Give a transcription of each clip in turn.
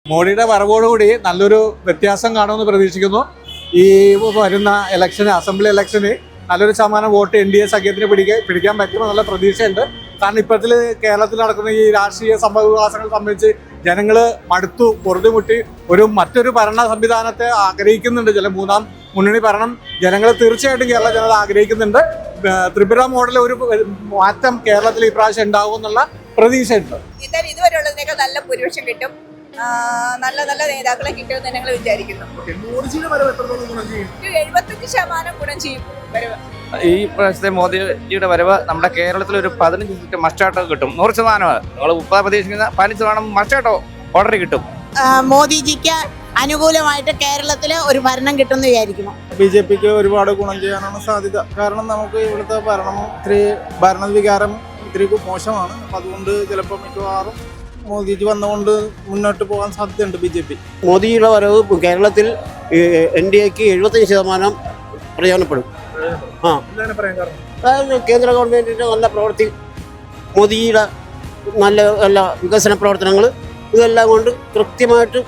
മോഡിയുടെ വരവോടുകൂടി നല്ലൊരു വ്യത്യാസം കാണുമെന്ന് പ്രതീക്ഷിക്കുന്നു. ഈ വരുന്ന ഇലക്ഷന്, അസംബ്ലി ഇലക്ഷന് നല്ലൊരു ശതമാനം വോട്ട് NDA സഖ്യത്തിന് പിടിക്കാൻ പറ്റുമെന്ന് നല്ല പ്രതീക്ഷയുണ്ട്. കാരണം ഇപ്പോഴത്തിൽ കേരളത്തിൽ നടക്കുന്ന ഈ രാഷ്ട്രീയ സംഭവവികാസങ്ങൾ സംബന്ധിച്ച് ജനങ്ങൾ മടുത്തു, പൊറുതിമുട്ടി മറ്റൊരു ഭരണ സംവിധാനത്തെ ആഗ്രഹിക്കുന്നുണ്ട്. മൂന്നാം മുന്നണി ഭരണം ജനങ്ങൾ തീർച്ചയായിട്ടും കേരള ജനത ആഗ്രഹിക്കുന്നുണ്ട്. ത്രിപുര മോഡൽ ഒരു മാറ്റം കേരളത്തിൽ ഇപ്രാവശ്യം ഉണ്ടാവും എന്നുള്ള പ്രതീക്ഷയുണ്ട്. ഇതുവരെയുള്ളതിനേക്കാൾ നല്ല ഭൂരിപക്ഷം കിട്ടും, നല്ല നല്ല നേതാക്കളെ കിട്ടുമെന്ന് ഞങ്ങൾ വിചാരിക്കുന്നു. 75% ഗുണം ചെയ്യും വരവ്. ഈ പ്രാവശ്യത്തെ മോദിജിയുടെ വരവ് നമ്മുടെ കേരളത്തിൽ ഒരു 15 സീറ്റ് മസ്റ്റായിട്ട് കിട്ടും. 100%. നിങ്ങൾ 30 പ്രതീക്ഷിക്കുന്ന 15% മസ്റ്റായിട്ടോ ഓർഡർ കിട്ടും. മോദിജിക്ക് അനുകൂലമായിട്ട് കേരളത്തിൽ ഒരു ഭരണം കിട്ടുമെന്ന് വിചാരിക്കുന്നു. BJPക്ക് ഒരുപാട് ഗുണം ചെയ്യാനാണ് സാധ്യത. കാരണം നമുക്ക് ഇവിടുത്തെ ഭരണവികാരം ഇത്തിരി മോശമാണ്. അപ്പം അതുകൊണ്ട് ചിലപ്പോൾ മിക്കവാറും മോദിജി വന്നുകൊണ്ട് മുന്നോട്ട് പോകാൻ സാധ്യതയുണ്ട് BJP. മോദിയുടെ വരവ് കേരളത്തിൽ NDAക്ക് 75% പ്രയോജനപ്പെടും. കേന്ദ്ര ഗവൺമെന്റിന്റെ നല്ല പ്രവൃത്തി, മോദിജിയുടെ നല്ല വികസന പ്രവർത്തനങ്ങൾ, ഇതെല്ലാം കൊണ്ട് കൃത്യമായിട്ട്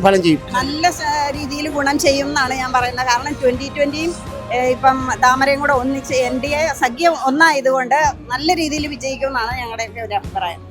ഫലം ചെയ്യും. നല്ല രീതിയിൽ ഗുണം ചെയ്യും എന്നാണ് ഞാൻ പറയുന്നത്. കാരണം 2020യും ഇപ്പം താമരയും കൂടെ ഒന്നിച്ച് NDA സഖ്യം ഒന്നായതുകൊണ്ട് നല്ല രീതിയിൽ വിജയിക്കും എന്നാണ് ഞങ്ങളുടെയൊക്കെ ഒരു അഭിപ്രായം.